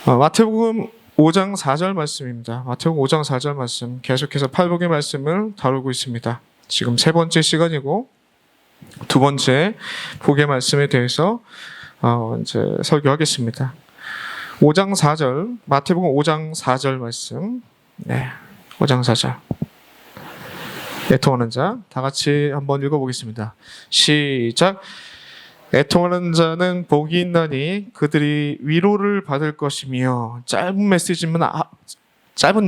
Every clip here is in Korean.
마태복음 5장 4절 말씀입니다. 마태복음 5장 4절 말씀 계속해서 팔복의 말씀을 다루고 있습니다. 지금 세 번째 시간이고 두 번째 복의 말씀에 대해서 이제 설교하겠습니다. 5장 4절 마태복음 5장 4절 말씀 5장 4절 애통하는 자 다 같이 한번 읽어보겠습니다. 시작. 애통하는 자는 복이 있나니 그들이 위로를 받을 것이며 짧은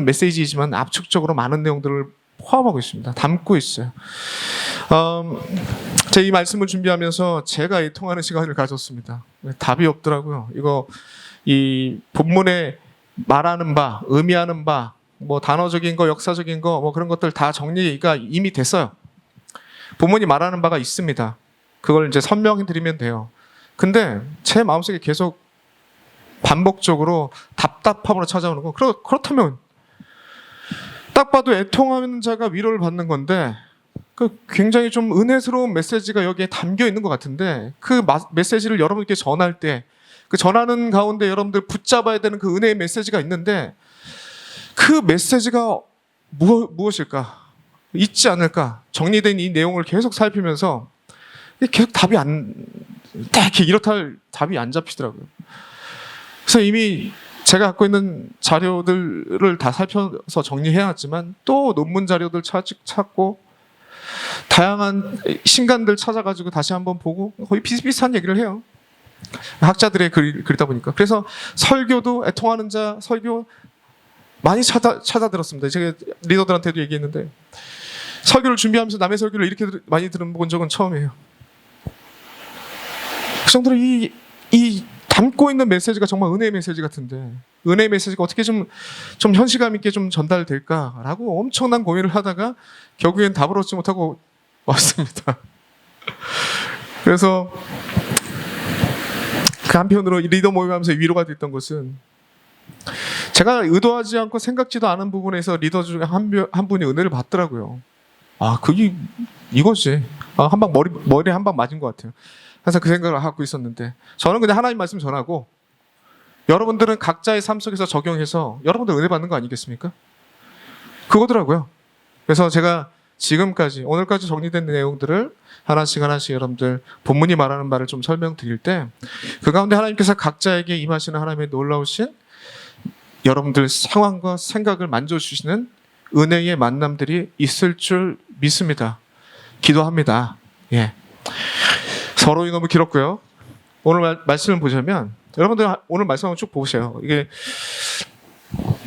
메시지이지만 압축적으로 많은 내용들을 포함하고 있습니다. 담고 있어요. 제가 이 말씀을 준비하면서 제가 애통하는 시간을 가졌습니다. 답이 없더라고요. 이 본문에 말하는 바, 의미하는 바, 뭐 단어적인 거, 역사적인 거, 뭐 그런 것들 다 정리가 이미 됐어요. 본문이 말하는 바가 있습니다. 그걸 이제 설명해 드리면 돼요. 근데 제 마음속에 계속 반복적으로 답답함으로 찾아오는 거. 그렇다면 딱 봐도 애통하는 자가 위로를 받는 건데 굉장히 좀 은혜스러운 메시지가 여기에 담겨 있는 것 같은데 그 메시지를 여러분께 전할 때 그 전하는 가운데 여러분들 붙잡아야 되는 그 은혜의 메시지가 있는데 그 메시지가 무엇일까? 있지 않을까? 정리된 이 내용을 계속 살피면서 계속 이렇다 할 답이 안 잡히더라고요. 그래서 이미 제가 갖고 있는 자료들을 다 살펴서 정리해놨지만 또 논문 자료들 찾고 다양한 신간들 찾아가지고 다시 한번 보고 거의 비슷비슷한 얘기를 해요. 학자들의 글이다 보니까. 그래서 설교도 애통하는 자 설교 많이 찾아 들었습니다. 제가 리더들한테도 얘기했는데 설교를 준비하면서 남의 설교를 이렇게 많이 들어본 적은 처음이에요. 그 정도로 이 담고 있는 메시지가 정말 은혜의 메시지 같은데 은혜의 메시지가 어떻게 좀 현실감 있게 좀 전달될까라고 엄청난 고민을 하다가 결국엔 답을 얻지 못하고 왔습니다. 그래서 그 한편으로 리더 모임하면서 위로가 됐던 것은 제가 의도하지 않고 생각지도 않은 부분에서 리더 중에 한 분이 은혜를 받더라고요. 그게 이거지. 한 방 머리에 한 방 맞은 것 같아요. 항상 그 생각을 하고 있었는데 저는 그냥 하나님 말씀 전하고 여러분들은 각자의 삶 속에서 적용해서 여러분들 은혜 받는 거 아니겠습니까? 그거더라고요. 그래서 제가 지금까지 오늘까지 정리된 내용들을 하나씩 여러분들 본문이 말하는 바를 좀 설명드릴 때 그 가운데 하나님께서 각자에게 임하시는 하나님의 놀라우신 여러분들 상황과 생각을 만져주시는 은혜의 만남들이 있을 줄 믿습니다. 기도합니다. 서론이 너무 길었고요. 오늘 말씀을 보자면 여러분들 오늘 말씀 한번 쭉 보세요. 이게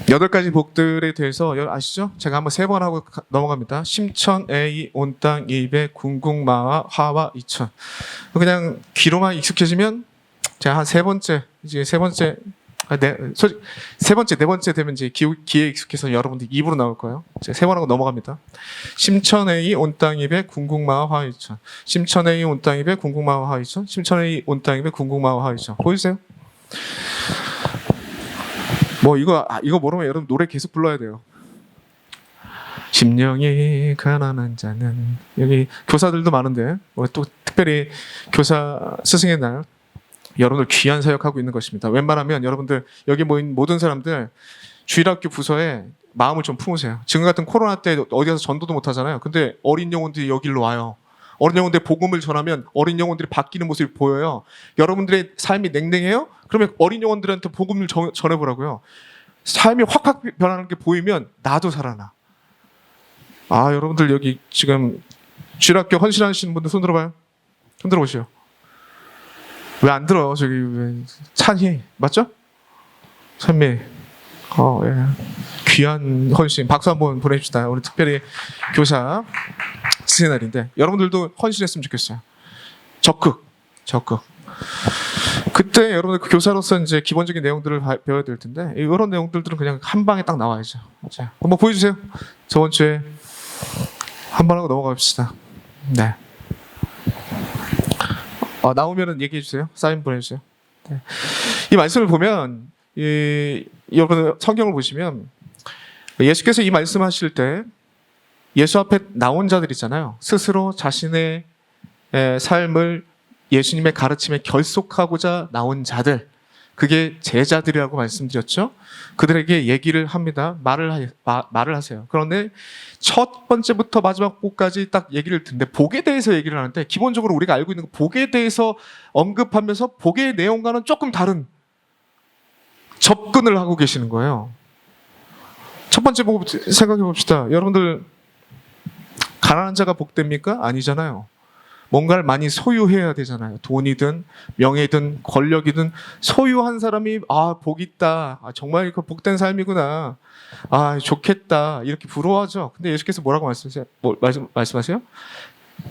8가지 복들에 대해서 아시죠? 제가 한번 3번 하고 넘어갑니다. 심천, 애이, 온 땅, 이배, 군궁마와 화와 이천. 그냥 귀로만 익숙해지면 제가 한 세 번째, 네 번째 되면 이제 귀에 익숙해서 여러분들 입으로 나올 거예요. 제가 3번 하고 넘어갑니다. 심천에이 온 땅 입에 궁궁마와 화이천. 심천에이 온 땅 입에 궁궁마와 화이천. 심천에이 온 땅 입에 궁궁마와 화이천. 보이세요? 이거 모르면 여러분 노래 계속 불러야 돼요. 심령이 가난한 자는 여기 교사들도 많은데 또 특별히 교사 스승의 날 여러분들 귀한 사역하고 있는 것입니다. 웬만하면 여러분들 여기 모인 모든 사람들 주일학교 부서에 마음을 좀 품으세요. 지금 같은 코로나 때 어디 가서 전도도 못 하잖아요. 근데 어린 영혼들이 여기로 와요. 어린 영혼들 복음을 전하면 어린 영혼들이 바뀌는 모습이 보여요. 여러분들의 삶이 냉랭해요? 그러면 어린 영혼들한테 복음을 전해보라고요. 삶이 확 변하는 게 보이면 나도 살아나. 여러분들 여기 지금 주일학교 헌신하시는 분들 손 들어봐요. 손 들어보시오. 왜 안 들어? 저기 찬희 맞죠? 찬미. 귀한 헌신 박수 한번 보내줍시다. 오늘 특별히 교사 스승의 날인데 여러분들도 헌신했으면 좋겠어요. 적극. 그때 여러분들 그 교사로서 이제 기본적인 내용들을 배워야 될 텐데 이런 내용들은 그냥 한 방에 딱 나와야죠. 자, 한번 보여주세요. 저번 주에 한 번 하고 넘어갑시다. 네. 나오면은 얘기해 주세요. 사인 보내주세요. 네. 이 말씀을 보면 여러분 성경을 보시면 예수께서 이 말씀하실 때 예수 앞에 나온 자들 있잖아요. 스스로 자신의 삶을 예수님의 가르침에 결속하고자 나온 자들 그게 제자들이라고 말씀드렸죠. 그들에게 얘기를 합니다. 말을 하세요. 그런데 첫 번째부터 마지막 복까지 딱 얘기를 듣는데 복에 대해서 얘기를 하는데 기본적으로 우리가 알고 있는 복에 대해서 언급하면서 복의 내용과는 조금 다른 접근을 하고 계시는 거예요. 첫 번째 복 생각해 봅시다. 여러분들 가난한 자가 복됩니까? 아니잖아요. 뭔가를 많이 소유해야 되잖아요. 돈이든 명예든 권력이든 소유한 사람이 복 있다. 정말 그 복된 삶이구나. 좋겠다. 이렇게 부러워하죠. 근데 예수께서 뭐라고 말씀하세요?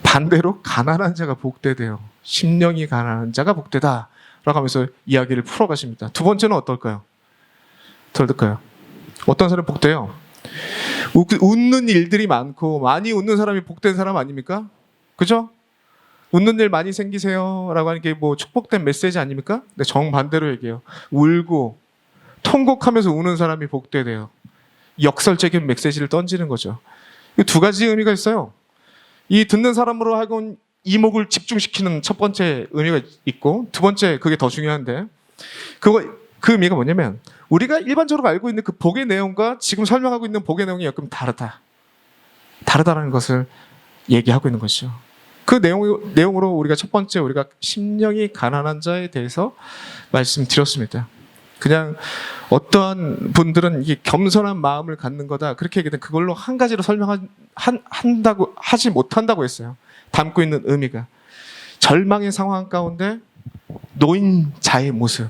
반대로 가난한 자가 복되대요. 심령이 가난한 자가 복되다. 라고 하면서 이야기를 풀어가십니다. 두 번째는 어떨까요? 어떤 사람이 복돼요? 웃는 일들이 많고 많이 웃는 사람이 복된 사람 아닙니까? 그죠? 웃는 일 많이 생기세요 라고 하는 게 뭐 축복된 메시지 아닙니까? 근데 정반대로 얘기해요. 울고 통곡하면서 우는 사람이 복되대요. 역설적인 메시지를 던지는 거죠. 이 두 가지 의미가 있어요. 이 듣는 사람으로 하여금 이목을 집중시키는 첫 번째 의미가 있고, 두 번째, 그게 더 중요한데, 그 의미가 뭐냐면 우리가 일반적으로 알고 있는 그 복의 내용과 지금 설명하고 있는 복의 내용이 조금 다르다라는 것을 얘기하고 있는 것이죠. 그 내용으로 우리가 첫 번째, 우리가 심령이 가난한 자에 대해서 말씀드렸습니다. 그냥 어떠한 분들은 이게 겸손한 마음을 갖는 거다 그렇게 얘기하는데, 그걸로 한 가지로 하지 못한다고 했어요. 담고 있는 의미가 절망의 상황 가운데 놓인 자의 모습,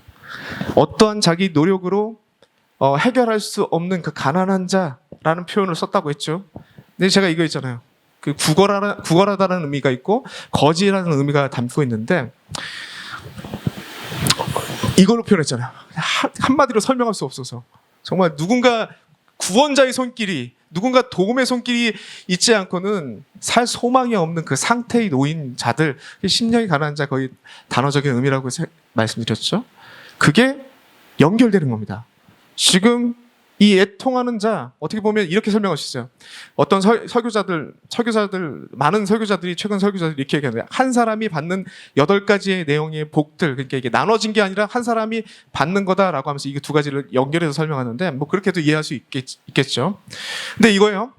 어떠한 자기 노력으로 해결할 수 없는 그 가난한 자라는 표현을 썼다고 했죠. 근데 제가 이거 있잖아요. 그 구걸하다는 의미가 있고 거지라는 의미가 담고 있는데, 이걸로 표현했잖아요. 한마디로 설명할 수 없어서 정말 누군가 구원자의 손길이, 누군가 도움의 손길이 있지 않고는 살 소망이 없는 그 상태에 놓인 자들, 심령이 가난한 자, 거의 단어적인 의미라고 말씀드렸죠. 그게 연결되는 겁니다. 지금 이 애통하는 자, 어떻게 보면 이렇게 설명할 수 있어요. 어떤 많은 설교자들이, 최근 설교자들이 이렇게 얘기하는데, 한 사람이 받는 8가지의 내용의 복들, 그러니까 이게 나눠진 게 아니라 한 사람이 받는 거다라고 하면서 이게 두 가지를 연결해서 설명하는데, 뭐 그렇게도 이해할 수 있겠죠. 근데 이거예요.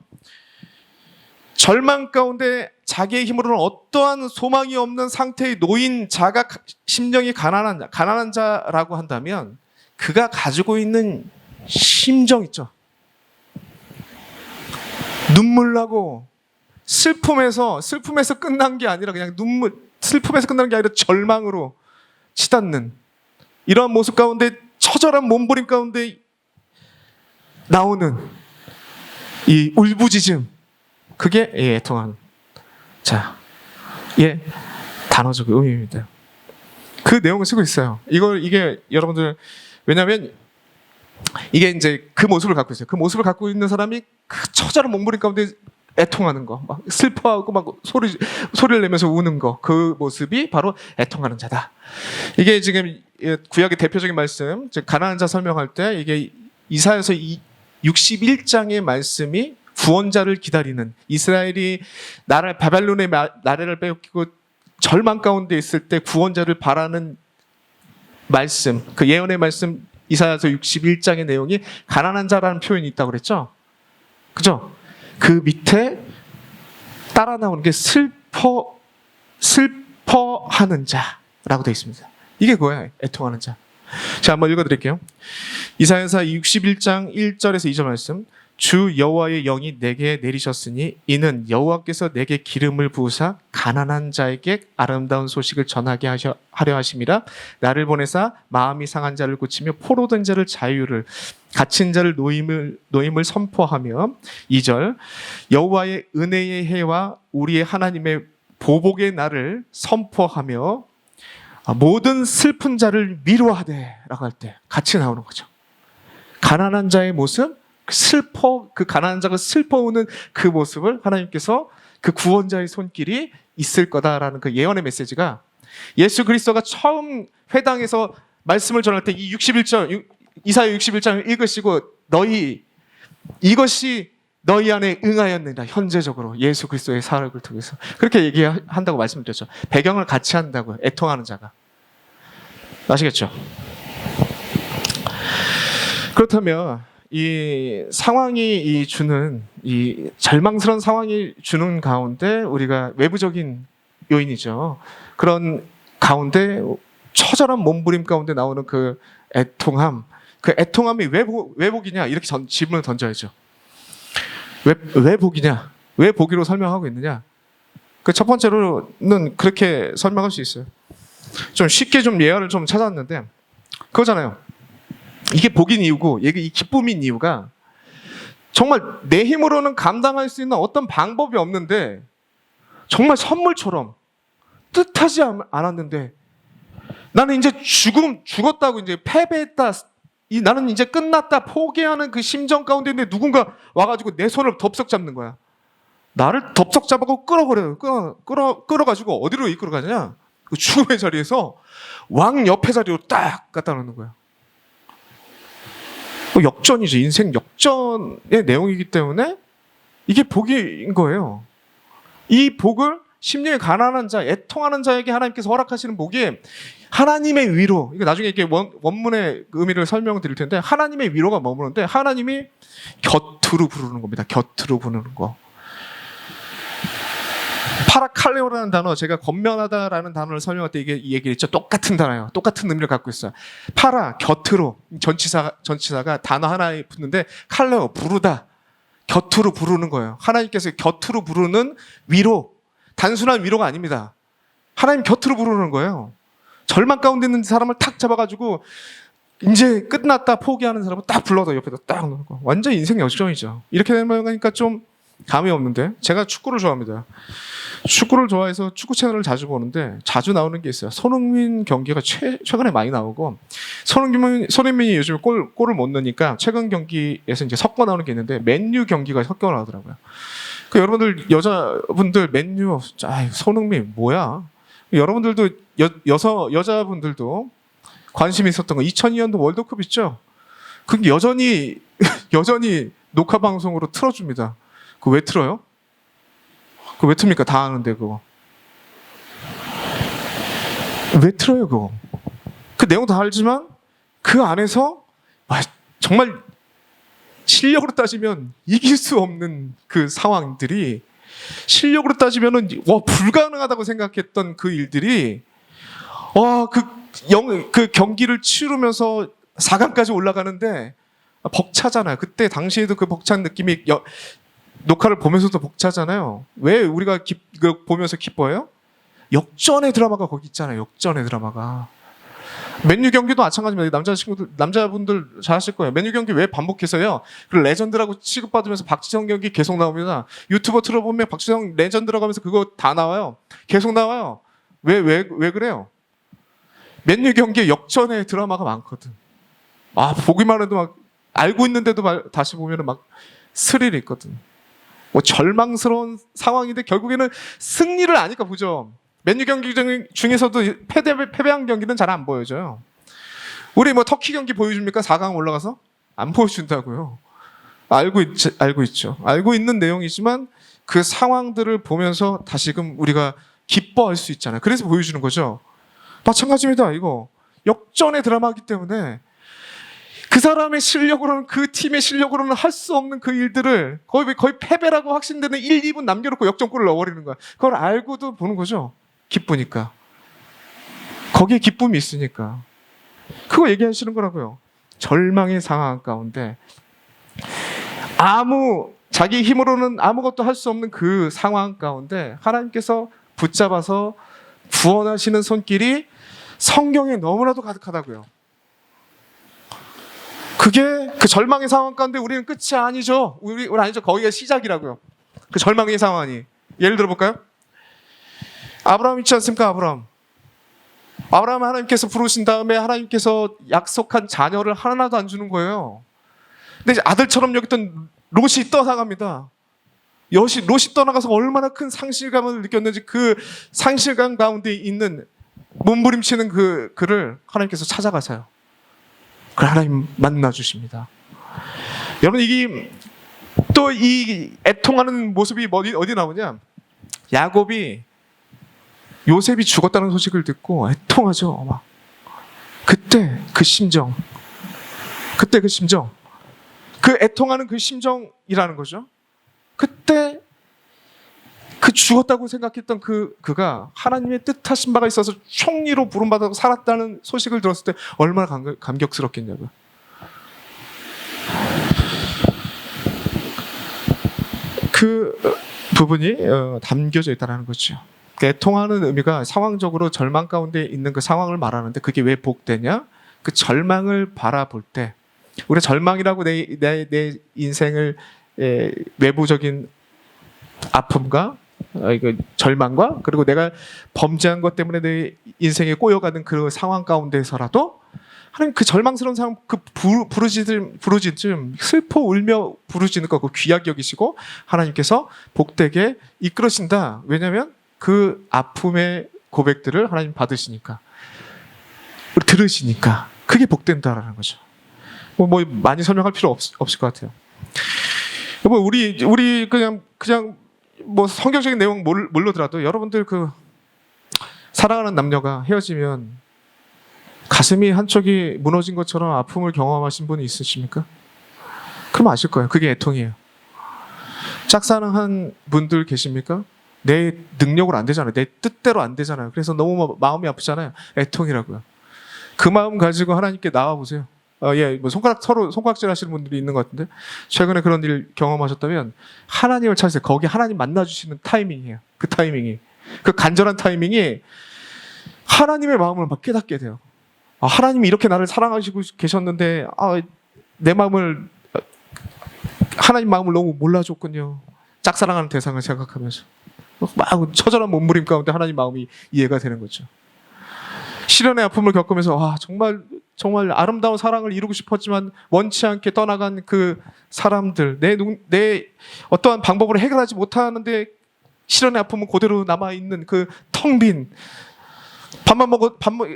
절망 가운데 자기의 힘으로는 어떠한 소망이 없는 상태에 놓인 자가 심령이 가난한 자라고 한다면, 그가 가지고 있는 심정 있죠. 눈물 나고 슬픔에서 끝난 게 아니라 그냥 슬픔에서 끝난 게 아니라 절망으로 치닫는 이러한 모습 가운데, 처절한 몸부림 가운데 나오는 이 울부짖음, 그게 애통한 자의 단어적 의미입니다. 그 내용을 쓰고 있어요. 이게 여러분들, 왜냐하면 이게 이제 그 모습을 갖고 있어요. 그 모습을 갖고 있는 사람이 그 처절한 몸부림 가운데 애통하는 거, 막 슬퍼하고 막 소리를 내면서 우는 거, 그 모습이 바로 애통하는 자다. 이게 지금 구약의 대표적인 말씀, 즉 가난한 자 설명할 때, 이게 이사야서 61장의 말씀이 구원자를 기다리는, 이스라엘이 바벨론의 나라를 빼앗기고 절망 가운데 있을 때 구원자를 바라는 말씀, 그 예언의 말씀, 이사야서 61장의 내용이 가난한 자라는 표현이 있다고 그랬죠? 그죠? 그 밑에 따라 나오는 게 슬퍼하는 자라고 되어 있습니다. 이게 뭐야? 애통하는 자. 자, 한번 읽어드릴게요. 이사야서 61장 1절에서 2절 말씀. 주 여호와의 영이 내게 내리셨으니 이는 여호와께서 내게 기름을 부으사 가난한 자에게 아름다운 소식을 전하게 하려 하심이라. 나를 보내사 마음이 상한 자를 고치며 포로된 자를 자유를, 갇힌 자를 노임을 선포하며. 2절 여호와의 은혜의 해와 우리의 하나님의 보복의 날을 선포하며 모든 슬픈 자를 위로하되 라고 할 때 같이 나오는 거죠. 가난한 자의 모습, 그 가난한 자가 슬퍼오는 그 모습을 하나님께서, 그 구원자의 손길이 있을 거다라는 그 예언의 메시지가, 예수 그리스도가 처음 회당에서 말씀을 전할 때 이 61절, 이사야 61장을 읽으시고 이것이 너희 안에 응하였느니라, 현재적으로 예수 그리스도의 사역을 통해서 그렇게 얘기한다고 말씀드렸죠. 배경을 같이 한다고요. 애통하는 자가. 아시겠죠? 그렇다면 이 상황이 주는 이 절망스러운 상황이 주는 가운데 우리가 외부적인 요인이죠. 그런 가운데 처절한 몸부림 가운데 나오는 그 애통함, 그 애통함이 왜 복이냐 이렇게 질문을 던져야죠. 왜 복이냐? 왜 복이로 설명하고 있느냐? 그 첫 번째로는 그렇게 설명할 수 있어요. 좀 쉽게 좀 예화를 좀 찾았는데 그거잖아요. 이게 복인 이유고 이게 이 기쁨인 이유가 정말 내 힘으로는 감당할 수 있는 어떤 방법이 없는데 정말 선물처럼 뜻하지 않았는데 나는 이제 죽었다고 이제 패배했다. 나는 이제 끝났다 포기하는 그 심정 가운데 있는데 누군가 와가지고 내 손을 덥석 잡는 거야. 나를 덥석 잡아고 끌어버려요. 끌어가지고 어디로 이끌어가냐? 그 죽음의 자리에서 왕 옆에 자리로 딱 갖다 놓는 거야. 역전이죠. 인생 역전의 내용이기 때문에 이게 복인 거예요. 이 복을 심령이 가난한 자, 애통하는 자에게 하나님께서 허락하시는 복이 하나님의 위로. 이거 나중에 이렇게 원문의 의미를 설명드릴 텐데 하나님의 위로가 머무는데 하나님이 곁으로 부르는 겁니다. 곁으로 부르는 거. 파라칼레오라는 단어, 제가 건면하다라는 단어를 설명할 때 이게 이 얘기를 했죠. 똑같은 단어예요. 똑같은 의미를 갖고 있어요. 파라, 곁으로. 전치사가 단어 하나에 붙는데 칼레오, 부르다. 곁으로 부르는 거예요. 하나님께서 곁으로 부르는 위로. 단순한 위로가 아닙니다. 하나님 곁으로 부르는 거예요. 절망 가운데 있는 사람을 탁 잡아가지고 이제 끝났다 포기하는 사람을 딱 불러다 옆에다 딱 놓는 거. 완전 인생 역전이죠. 이렇게 되면 좀 감이 없는데 제가 축구를 좋아합니다. 축구를 좋아해서 축구 채널을 자주 보는데 자주 나오는 게 있어요. 손흥민 경기가 최근에 많이 나오고 손흥민이 요즘 골을 못 넣으니까 최근 경기에서 이제 섞어 나오는 게 있는데 맨유 경기가 섞여 나오더라고요. 그 여러분들 여자분들 맨유 손흥민 뭐야? 여러분들도 여자분들도 관심이 있었던 거 2002년도 월드컵 있죠? 그게 여전히 녹화 방송으로 틀어줍니다. 그거 왜 틀어요? 그거 왜 틉니까? 다 아는데 그거. 왜 틀어요 그거? 그 내용 다 알지만 그 안에서 정말 실력으로 따지면 이길 수 없는 그 상황들이 실력으로 따지면은 불가능하다고 생각했던 그 일들이 그 경기를 치르면서 4강까지 올라가는데 벅차잖아요. 그때 당시에도 그 벅찬 느낌이 녹화를 보면서도 벅차잖아요. 왜 우리가 보면서 기뻐해요? 역전의 드라마가 거기 있잖아요. 역전의 드라마가. 맨유 경기도 마찬가지입니다. 남자분들 잘 아실 거예요. 맨유 경기 왜 반복해서요? 그 레전드라고 취급받으면서 박지성 경기 계속 나옵니다. 유튜버 틀어보면 박지성 레전드라고 하면서 그거 다 나와요. 계속 나와요. 왜 그래요? 맨유 경기에 역전의 드라마가 많거든. 보기만 해도 막 알고 있는데도 다시 보면은 막 스릴이 있거든. 절망스러운 상황인데 결국에는 승리를 아니까 보죠. 맨유 경기 중에서도 패배한 경기는 잘 안 보여줘요. 우리 터키 경기 보여줍니까? 4강 올라가서? 안 보여준다고요. 알고 있죠. 알고 있는 내용이지만 그 상황들을 보면서 다시금 우리가 기뻐할 수 있잖아요. 그래서 보여주는 거죠. 마찬가지입니다. 이거 역전의 드라마이기 때문에 그 사람의 실력으로는 그 팀의 실력으로는 할 수 없는 그 일들을 거의 패배라고 확신되는 1, 2분 남겨놓고 역전골을 넣어버리는 거야. 그걸 알고도 보는 거죠. 기쁘니까. 거기에 기쁨이 있으니까. 그거 얘기하시는 거라고요. 절망의 상황 가운데 자기 힘으로는 아무것도 할 수 없는 그 상황 가운데 하나님께서 붙잡아서 구원하시는 손길이 성경에 너무나도 가득하다고요. 그게 그 절망의 상황 가운데 우리는 끝이 아니죠. 우리 아니죠. 거기가 시작이라고요. 그 절망의 상황이. 예를 들어볼까요? 아브라함 있지 않습니까? 아브라함 하나님께서 부르신 다음에 하나님께서 약속한 자녀를 하나도 안 주는 거예요. 근데 이제 아들처럼 여겼던 롯이 떠나갑니다. 롯이 떠나가서 얼마나 큰 상실감을 느꼈는지 그 상실감 가운데 있는 몸부림치는 그를 하나님께서 찾아가세요. 그걸 하나님 만나주십니다. 여러분 또 이 애통하는 모습이 어디 나오냐? 야곱이 요셉이 죽었다는 소식을 듣고 애통하죠. 그때 그 심정. 그때 그 심정, 그 애통하는 그 심정이라는 거죠. 그때 그 죽었다고 생각했던 그가 하나님의 뜻하신 바가 있어서 총리로 부름받아서 살았다는 소식을 들었을 때 얼마나 감격스럽겠냐고요. 그 부분이 담겨져 있다는 거죠. 애통하는 의미가 상황적으로 절망 가운데 있는 그 상황을 말하는데 그게 왜 복되냐? 그 절망을 바라볼 때 우리 절망이라고 내 인생을 외부적인 아픔과 이거 절망과 그리고 내가 범죄한 것 때문에 내 인생에 꼬여가는 그 상황 가운데서라도 하나님 그 절망스러운 상황, 그 부르짖음, 슬퍼 울며 부르짖는 거 그 귀하게 여기시고 하나님께서 복되게 이끌으신다. 왜냐하면 그 아픔의 고백들을 하나님 받으시니까, 들으시니까 그게 복된다라는 거죠. 뭐 많이 설명할 필요 없을 것 같아요. 뭐 우리 그냥 뭐 성경적인 내용 모르더라도 여러분들 그 사랑하는 남녀가 헤어지면 가슴이 한쪽이 무너진 것처럼 아픔을 경험하신 분이 있으십니까? 그럼 아실 거예요. 그게 애통이에요. 짝사랑한 분들 계십니까? 내 능력으로 안 되잖아요. 내 뜻대로 안 되잖아요. 그래서 너무 마음이 아프잖아요. 애통이라고요. 그 마음 가지고 하나님께 나와 보세요. 뭐 서로 손가락질 하시는 분들이 있는 것 같은데 최근에 그런 일 경험하셨다면 하나님을 찾으세요. 거기 하나님 만나주시는 타이밍이에요. 그 타이밍이, 그 간절한 타이밍이 하나님의 마음을 막 깨닫게 돼요. 하나님이 이렇게 나를 사랑하시고 계셨는데 내 마음을, 하나님 마음을 너무 몰라줬군요. 짝사랑하는 대상을 생각하면서 막 처절한 몸부림 가운데 하나님 마음이 이해가 되는 거죠. 시련의 아픔을 겪으면서 정말 아름다운 사랑을 이루고 싶었지만 원치 않게 떠나간 그 사람들, 내 어떠한 방법으로 해결하지 못하는데 시련의 아픔은 그대로 남아있는 그 텅 빈,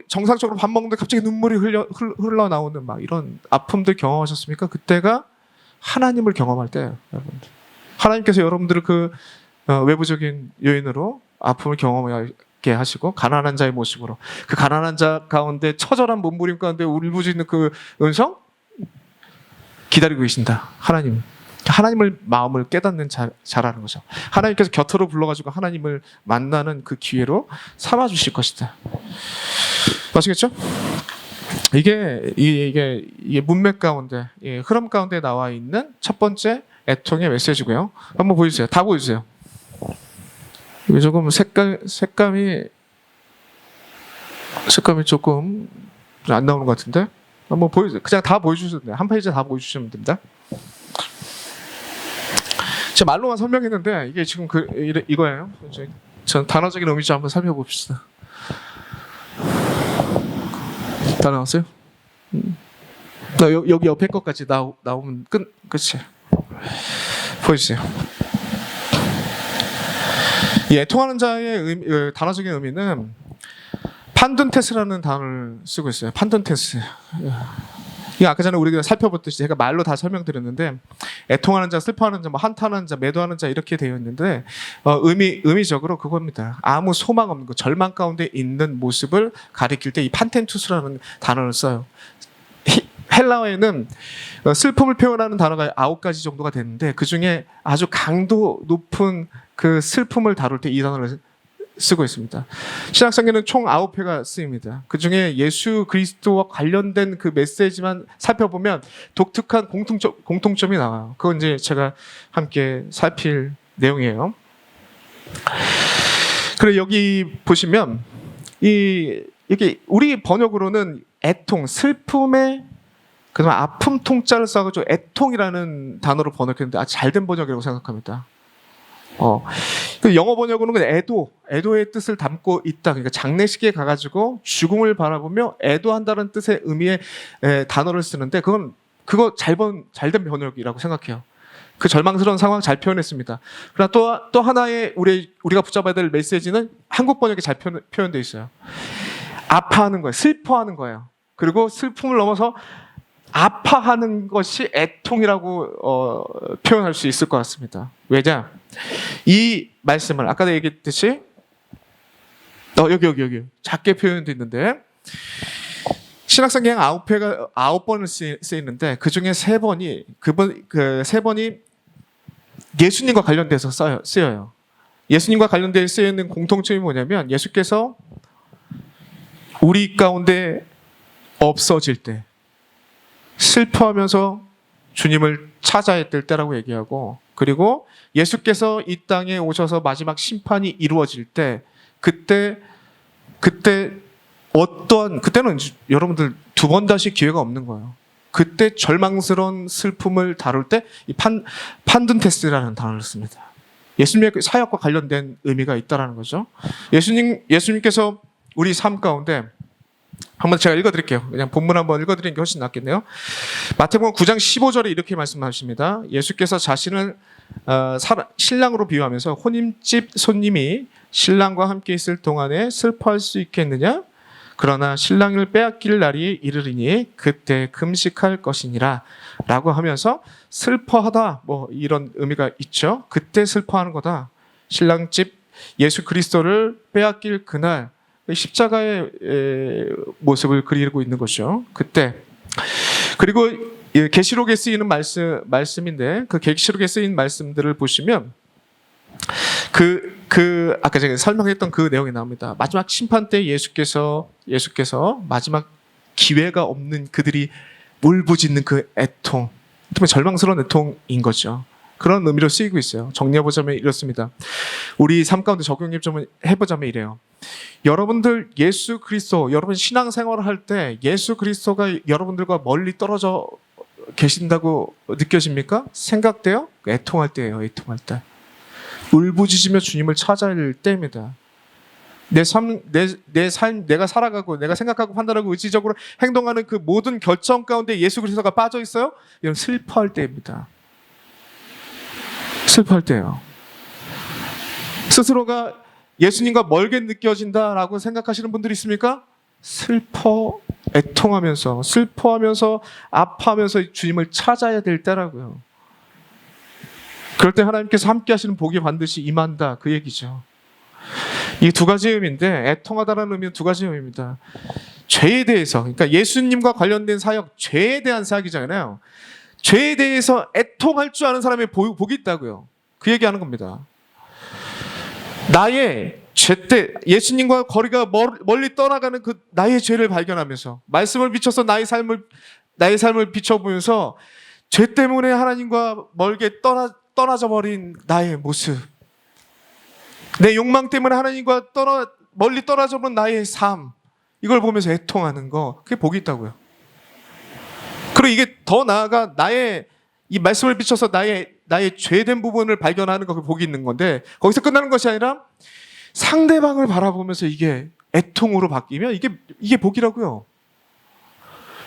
정상적으로 밥 먹는데 갑자기 눈물이 흘러나오는 막 이런 아픔들 경험하셨습니까? 그때가 하나님을 경험할 때예요, 여러분들. 하나님께서 여러분들을 그 외부적인 요인으로 아픔을 경험하게 하시고 가난한 자의 모습으로, 그 가난한 자 가운데 처절한 몸부림 가운데 울부짖는 그 음성 기다리고 계신다. 하나님을 마음을 깨닫는 자라는 거죠. 하나님께서 곁으로 불러가지고 하나님을 만나는 그 기회로 삼아주실 것이다. 아시겠죠? 이게 문맥 가운데, 흐름 가운데 나와 있는 첫 번째 애통의 메시지고요. 한번 보여주세요. 다 보여주세요. 이게 조금 색감이 조금 안 나오는 것 같은데 한번 보여주세요. 그냥 다 보여주셔도 돼요. 한 페이지 다 보여주시면 됩니다. 제가 말로만 설명했는데 이게 지금 이거예요. 전 단어적인 의미 좀 한번 살펴봅시다. 다 나왔어요? 여기 옆에 것까지 나오면 끝이. 보여주세요. 이 애통하는 자의 단어적인 의미는 판둔테스라는 단어를 쓰고 있어요. 판둔테스. 이 아까 전에 우리가 살펴봤듯이 제가 말로 다 설명드렸는데 애통하는 자, 슬퍼하는 자, 한탄하는 자, 매도하는 자 이렇게 되어 있는데 의미적으로 그겁니다. 아무 소망 없는 거, 절망 가운데 있는 모습을 가리킬 때 이 판텐투스라는 단어를 써요. 헬라어에는 슬픔을 표현하는 단어가 9가지 정도가 되는데 그 중에 아주 강도 높은 그 슬픔을 다룰 때 이 단어를 쓰고 있습니다. 신약성경에는 총 9회가 쓰입니다. 그 중에 예수 그리스도와 관련된 그 메시지만 살펴보면 독특한 공통점이 나와요. 그건 이제 제가 함께 살필 내용이에요. 그리고 여기 보시면 이게 우리 번역으로는 애통, 슬픔의 그다음 아픔 통자를 써가지고 애통이라는 단어로 번역했는데 아주 잘된 번역이라고 생각합니다. 그 영어 번역으로는 애도의 뜻을 담고 있다. 그러니까 장례식에 가가지고 죽음을 바라보며 애도한다는 뜻의 의미의 단어를 쓰는데 그거 잘된 번역이라고 생각해요. 그 절망스러운 상황 잘 표현했습니다. 그러나 또 하나의 우리가 붙잡아야 될 메시지는 한국 번역에 잘 표현되어 있어요. 아파하는 거예요. 슬퍼하는 거예요. 그리고 슬픔을 넘어서 아파하는 것이 애통이라고 표현할 수 있을 것 같습니다. 왜냐? 이 말씀을 아까 얘기했듯이 여기 작게 표현되어 있는데 신약성경 9번을 쓰이는데 그 중에 3번이 그 3번이 예수님과 관련돼서 쓰여요. 예수님과 관련돼 쓰여 있는 공통점이 뭐냐면 예수께서 우리 가운데 없어질 때, 슬퍼하면서 주님을 찾아야 될 때라고 얘기하고, 그리고 예수께서 이 땅에 오셔서 마지막 심판이 이루어질 때, 그때 그때는 여러분들 2번 다시 기회가 없는 거예요. 그때 절망스러운 슬픔을 다룰 때 이 판든테스라는 단어를 씁니다. 예수님의 사역과 관련된 의미가 있다라는 거죠. 예수님께서 우리 삶 가운데 한번 제가 읽어드릴게요. 그냥 본문 한번 읽어드리는 게 훨씬 낫겠네요. 마태복음 9장 15절에 이렇게 말씀하십니다. 예수께서 자신을 신랑으로 비유하면서 혼인집 손님이 신랑과 함께 있을 동안에 슬퍼할 수 있겠느냐? 그러나 신랑을 빼앗길 날이 이르리니 그때 금식할 것이니라 라고 하면서 슬퍼하다, 뭐 이런 의미가 있죠. 그때 슬퍼하는 거다. 신랑집 예수 그리스도를 빼앗길 그날, 십자가의 모습을 그리고 있는 것이죠. 그때. 그리고 계시록에 쓰이는 말씀인데 그 계시록에 쓰인 말씀들을 보시면 아까 제가 설명했던 그 내용이 나옵니다. 마지막 심판 때 예수께서 마지막 기회가 없는 그들이 울부짖는 그 애통, 정말 절망스러운 애통인 거죠. 그런 의미로 쓰이고 있어요. 정리해보자면 이렇습니다. 우리 삶 가운데 적용 좀 해보자면 이래요. 여러분들 예수 그리스도, 여러분 신앙생활을 할 때 예수 그리스도가 여러분들과 멀리 떨어져 계신다고 느껴집니까? 생각돼요? 애통할 때예요. 애통할 때. 울부짖으며 주님을 찾아야 할 때입니다. 내 삶, 내가 살아가고 내가 생각하고 판단하고 의지적으로 행동하는 그 모든 결정 가운데 예수 그리스도가 빠져 있어요? 이건 슬퍼할 때입니다. 슬퍼할 때예요. 스스로가 예수님과 멀게 느껴진다라고 생각하시는 분들이 있습니까? 애통하면서, 슬퍼하면서, 아파하면서 주님을 찾아야 될 때라고요. 그럴 때 하나님께서 함께 하시는 복이 반드시 임한다, 그 얘기죠. 이 2가지 의미인데, 애통하다라는 의미는 2가지 의미입니다. 죄에 대해서, 그러니까 예수님과 관련된 사역, 죄에 대한 사역이잖아요. 죄에 대해서 애통할 줄 아는 사람의 복이 있다고요. 그 얘기하는 겁니다. 나의 죄 때 예수님과 거리가 멀리 떠나가는 그 나의 죄를 발견하면서 말씀을 비춰서 나의 삶을 비춰보면서 죄 때문에 하나님과 멀게 떠나져 버린 나의 모습, 내 욕망 때문에 하나님과 멀리 떨어져 버린 나의 삶, 이걸 보면서 애통하는 거, 그게 복이 있다고요. 그리고 이게 더 나아가 나의 이 말씀을 비춰서 나의 죄된 부분을 발견하는 거, 그 복이 있는 건데, 거기서 끝나는 것이 아니라 상대방을 바라보면서 이게 애통으로 바뀌면 이게 복이라고요.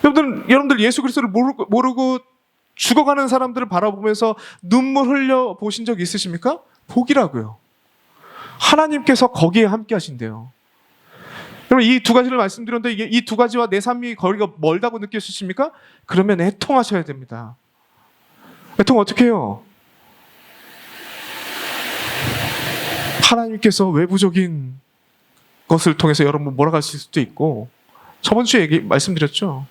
여러분들 예수 그리스도를 모르고 죽어가는 사람들을 바라보면서 눈물 흘려 보신 적 있으십니까? 복이라고요. 하나님께서 거기에 함께 하신대요. 여러분, 이 2가지를 말씀드렸는데 이 2가지와 내 삶이 거리가 멀다고 느껴지십니까? 그러면 애통하셔야 됩니다. 애통 어떻게 해요? 하나님께서 외부적인 것을 통해서 여러분 몰아가실 수도 있고, 저번 주에 말씀드렸죠.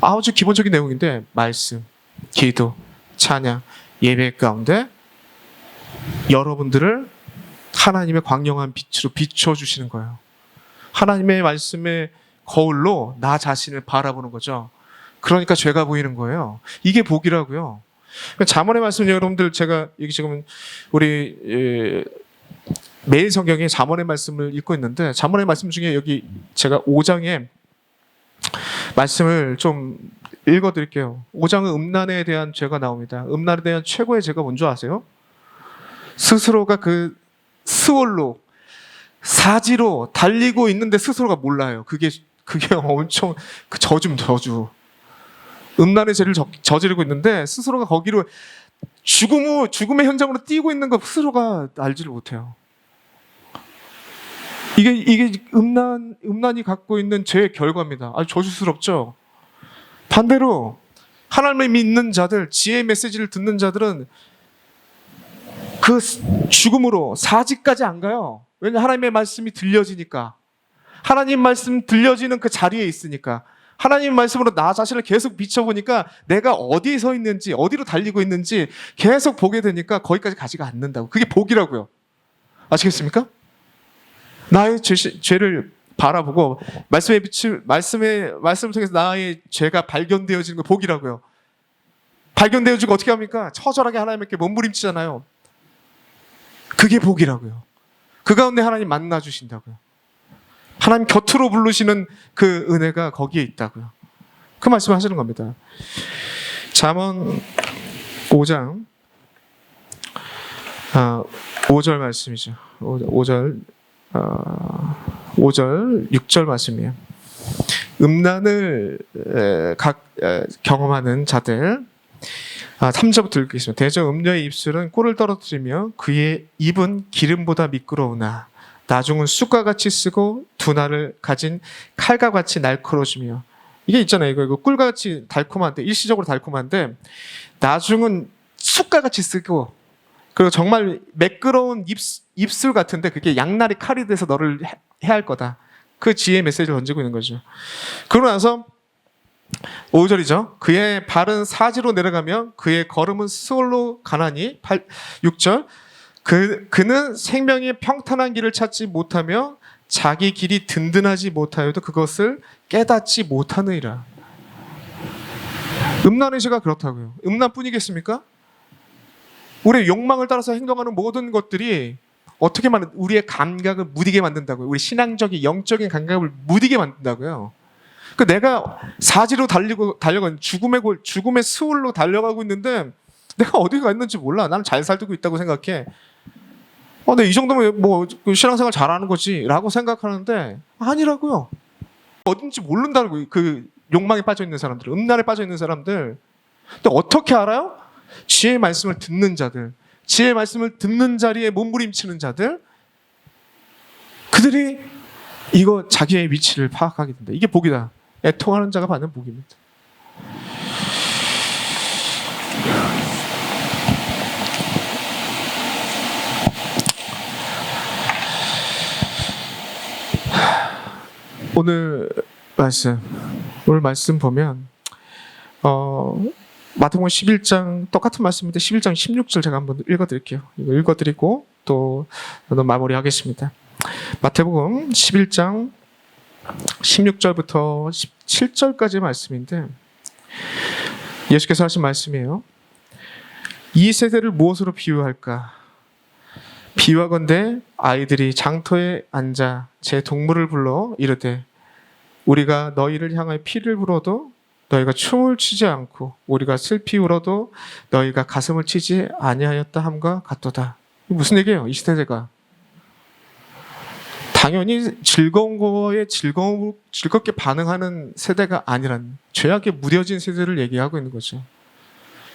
아주 기본적인 내용인데, 말씀, 기도, 찬양, 예배 가운데 여러분들을 하나님의 광명한 빛으로 비춰주시는 거예요. 하나님의 말씀의 거울로 나 자신을 바라보는 거죠. 그러니까 죄가 보이는 거예요. 이게 복이라고요. 잠언의 말씀, 여러분들, 제가 여기 지금 우리 매일 성경에 잠언의 말씀을 읽고 있는데, 잠언의 말씀 중에 여기 제가 5장에 말씀을 좀 읽어드릴게요. 5장은 음란에 대한 죄가 나옵니다. 음란에 대한 최고의 죄가 뭔지 아세요? 스스로가 그 스월로, 사지로 달리고 있는데 스스로가 몰라요. 그게 엄청 그 저주. 음란의 죄를 저지르고 있는데 스스로가 거기로 죽음의 현장으로 뛰고 있는 거 스스로가 알지를 못해요. 이게 음란이 갖고 있는 죄의 결과입니다. 아주 저주스럽죠. 반대로 하나님을 믿는 자들, 지혜의 메시지를 듣는 자들은 그 죽음으로 사지까지 안 가요. 왜냐하면 하나님의 말씀이 들려지니까. 하나님 말씀 들려지는 그 자리에 있으니까. 하나님 말씀으로 나 자신을 계속 비춰보니까 내가 어디에 서 있는지, 어디로 달리고 있는지 계속 보게 되니까 거기까지 가지가 않는다고. 그게 복이라고요. 아시겠습니까? 나의 죄를 바라보고 말씀을 통해서 나의 죄가 발견되어지는 거 복이라고요. 발견되어지고 어떻게 합니까? 처절하게 하나님께 몸부림치잖아요. 그게 복이라고요. 그 가운데 하나님 만나주신다고요. 하나님 곁으로 부르시는 그 은혜가 거기에 있다고요. 그 말씀을 하시는 겁니다. 잠언 5장 5절 말씀이죠. 5절 6절 말씀이에요. 음란을 경험하는 자들 3절부터 읽겠습니다. 대저 음녀의 입술은 꿀을 떨어뜨리며 그의 입은 기름보다 미끄러우나 나중은 쑥과 같이 쓰고 두날을 가진 칼과 같이 날카로워지며. 이게 있잖아요. 이거 꿀과 같이 달콤한데, 일시적으로 달콤한데 나중은 쑥과 같이 쓰고, 그리고 정말 매끄러운 입술 같은데 그게 양날의 칼이 돼서 너를 해야 할 거다. 그 지혜의 메시지를 던지고 있는 거죠. 그러고 나서 5절이죠. 그의 발은 사지로 내려가며 그의 걸음은 스올로 가나니. 6절. 그는 생명의 평탄한 길을 찾지 못하며 자기 길이 든든하지 못하여도 그것을 깨닫지 못하느니라. 음란의 죄가 그렇다고요. 음란뿐이겠습니까? 우리의 욕망을 따라서 행동하는 모든 것들이 어떻게 우리의 감각을 무디게 만든다고요. 우리 신앙적인 영적인 감각을 무디게 만든다고요. 내가 사지로 달려가는 죽음의 스울로 달려가고 있는데 내가 어디 가 있는지 몰라. 나는 잘 살고 있다고 생각해. 근데 이 정도면 뭐 신앙생활 잘하는 거지 라고 생각하는데 아니라고요. 어딘지 모른다는 거예요. 그 욕망에 빠져 있는 사람들, 음란에 빠져 있는 사람들. 근데 어떻게 알아요? 지혜의 말씀을 듣는 자들, 지혜의 말씀을 듣는 자리에 몸부림치는 자들, 그들이 이거 자기의 위치를 파악하게 된다. 이게 복이다. 애통하는 자가 받는 복입니다. 오늘 말씀 보면 마태복음 11장 똑같은 말씀인데 11장 16절 제가 한번 읽어드릴게요. 이거 읽어드리고 또 마무리하겠습니다. 마태복음 11장 16절부터 17절까지 말씀인데 예수께서 하신 말씀이에요. 이 세대를 무엇으로 비유할까? 비유하건대 아이들이 장터에 앉아 제 동물을 불러 이르되 우리가 너희를 향하여 피를 불어도 너희가 춤을 추지 않고 우리가 슬피 울어도 너희가 가슴을 치지 아니하였다 함과 같도다. 무슨 얘기예요? 이 세대가 당연히 즐거운 거에 즐겁게 반응하는 세대가 아니란 죄악에 무뎌진 세대를 얘기하고 있는 거죠.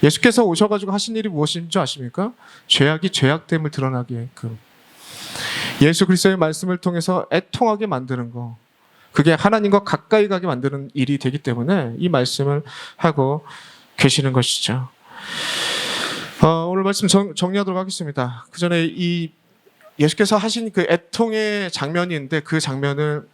예수께서 오셔가지고 하신 일이 무엇인 줄 아십니까? 죄악이 죄악됨을 드러나게끔 예수 그리스도의 말씀을 통해서 애통하게 만드는 거, 그게 하나님과 가까이 가게 만드는 일이 되기 때문에 이 말씀을 하고 계시는 것이죠. 오늘 말씀 정리하도록 하겠습니다. 그 전에 이 예수께서 하신 그 애통의 장면인데 그 장면을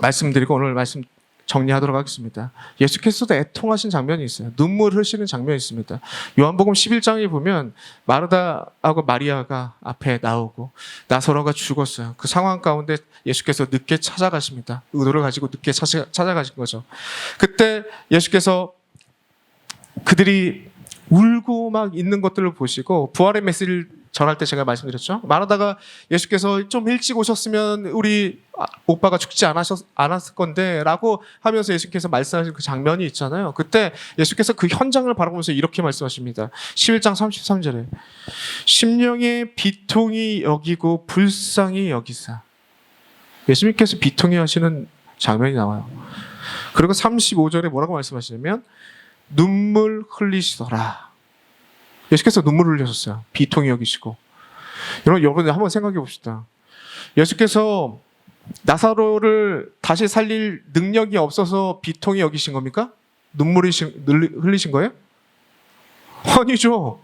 말씀드리고 오늘 말씀 정리하도록 하겠습니다. 예수께서도 애통하신 장면이 있어요. 눈물 흘리시는 장면이 있습니다. 요한복음 11장에 보면 마르다하고 마리아가 앞에 나오고 나사로가 죽었어요. 그 상황 가운데 예수께서 늦게 찾아가십니다. 의도를 가지고 늦게 찾아가신 거죠. 그때 예수께서 그들이 울고 막 있는 것들을 보시고 부활의 메시지를 전할 때 제가 말씀드렸죠. 마르다가 예수께서 좀 일찍 오셨으면 우리 오빠가 죽지 않았을 건데 라고 하면서 예수께서 말씀하신 그 장면이 있잖아요. 그때 예수께서 그 현장을 바라보면서 이렇게 말씀하십니다. 11장 33절에 심령의 비통이 여기고 불쌍히 여기사. 예수님께서 비통히 하시는 장면이 나와요. 그리고 35절에 뭐라고 말씀하시냐면 눈물 흘리시더라. 예수께서 눈물을 흘리셨어요. 비통히 여기시고. 여러분 한번 생각해 봅시다. 예수께서 나사로를 다시 살릴 능력이 없어서 비통히 여기신 겁니까? 눈물을 흘리신 거예요? 아니죠.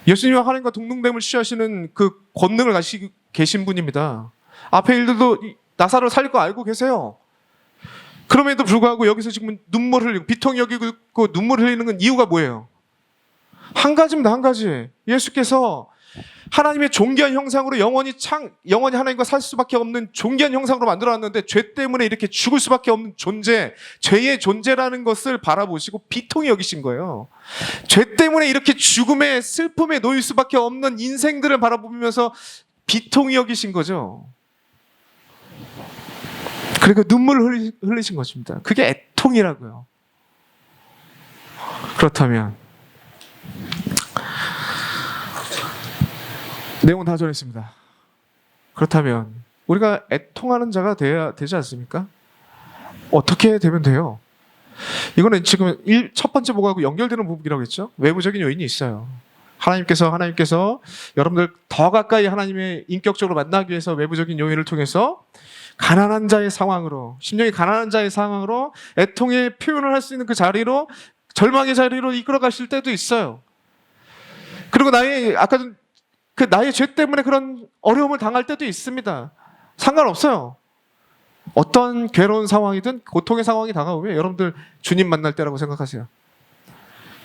예수님과 하나님과 동등됨을 취하시는 그 권능을 계신 분입니다. 앞에 일들도 나사로를 살릴 거 알고 계세요. 그럼에도 불구하고 여기서 지금 눈물 흘리고 비통이 여기고 있고 눈물 흘리는 건 이유가 뭐예요? 한 가지입니다. 한 가지. 예수께서 하나님의 존귀한 형상으로 영원히 하나님과 살 수밖에 없는 존귀한 형상으로 만들어놨는데 죄 때문에 이렇게 죽을 수밖에 없는 존재, 죄의 존재라는 것을 바라보시고 비통히 여기신 거예요. 죄 때문에 이렇게 죽음의 슬픔에 놓일 수밖에 없는 인생들을 바라보면서 비통히 여기신 거죠. 그리고 눈물을 흘리신 것입니다. 그게 애통이라고요. 그렇다면 내용은 다 전했습니다. 그렇다면 우리가 애통하는 자가 돼야 되지 않습니까? 어떻게 되면 돼요? 이거는 지금 첫 번째 부분하고 연결되는 부분이라고 했죠. 외부적인 요인이 있어요. 하나님께서 여러분들 더 가까이 하나님의 인격적으로 만나기 위해서 외부적인 요인을 통해서 가난한 자의 상황으로, 심령이 가난한 자의 상황으로 애통의 표현을 할 수 있는 그 자리로, 절망의 자리로 이끌어 가실 때도 있어요. 그리고 나의 죄 때문에 그런 어려움을 당할 때도 있습니다. 상관없어요. 어떤 괴로운 상황이든 고통의 상황이 다가오면 여러분들 주님 만날 때라고 생각하세요.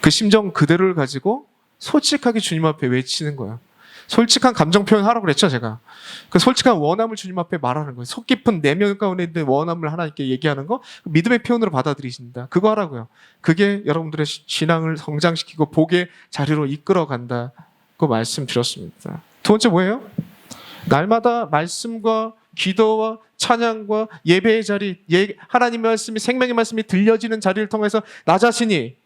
그 심정 그대로를 가지고 솔직하게 주님 앞에 외치는 거예요. 솔직한 감정 표현하라고 그랬죠, 제가. 그 솔직한 원함을 주님 앞에 말하는 거예요. 속 깊은 내면 가운데 있는 원함을 하나님께 얘기하는 거, 믿음의 표현으로 받아들이신다. 그거 하라고요. 그게 여러분들의 신앙을 성장시키고 복의 자리로 이끌어 간다고 말씀드렸습니다. 두 번째 뭐예요? 날마다 말씀과 기도와 찬양과 예배의 자리, 하나님의 말씀이, 생명의 말씀이 들려지는 자리를 통해서 나 자신이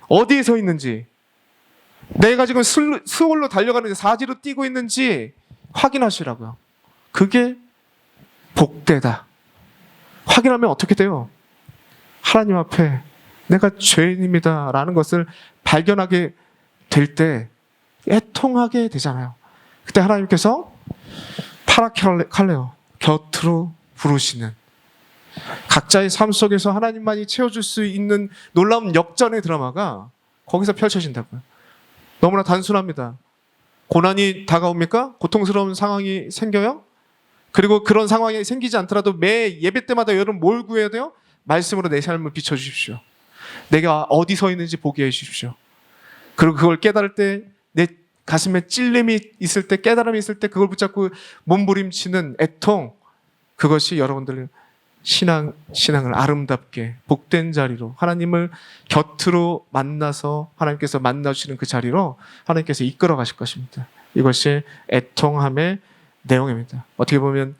어디에 서 있는지, 내가 지금 수월로 달려가는지 사지로 뛰고 있는지 확인하시라고요. 그게 복되다. 확인하면 어떻게 돼요? 하나님 앞에 내가 죄인입니다 라는 것을 발견하게 될 때 애통하게 되잖아요. 그때 하나님께서 파라칼레오, 곁으로 부르시는, 각자의 삶 속에서 하나님만이 채워줄 수 있는 놀라운 역전의 드라마가 거기서 펼쳐진다고요. 너무나 단순합니다. 고난이 다가옵니까? 고통스러운 상황이 생겨요? 그리고 그런 상황이 생기지 않더라도 매 예배 때마다 여러분 뭘 구해야 돼요? 말씀으로 내 삶을 비춰주십시오. 내가 어디 서 있는지 보게 해주십시오. 그리고 그걸 깨달을 때, 내 가슴에 찔림이 있을 때, 깨달음이 있을 때 그걸 붙잡고 몸부림치는 애통, 그것이 여러분들 신앙을 아름답게 복된 자리로, 하나님을 곁으로 만나서 하나님께서 만나주시는 그 자리로 하나님께서 이끌어 가실 것입니다. 이것이 애통함의 내용입니다. 어떻게 보면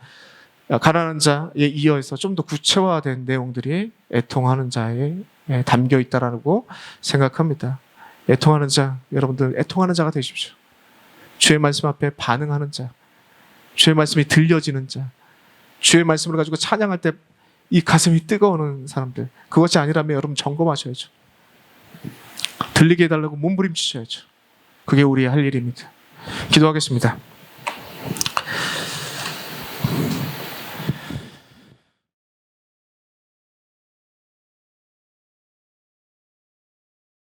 가난한 자에 이어서 좀 더 구체화된 내용들이 애통하는 자에 담겨 있다라고 생각합니다. 애통하는 자, 여러분들 애통하는 자가 되십시오. 주의 말씀 앞에 반응하는 자, 주의 말씀이 들려지는 자, 주의 말씀을 가지고 찬양할 때 이 가슴이 뜨거워오는 사람들, 그것이 아니라면 여러분 점검하셔야죠. 들리게 해달라고 몸부림치셔야죠. 그게 우리의 할 일입니다. 기도하겠습니다.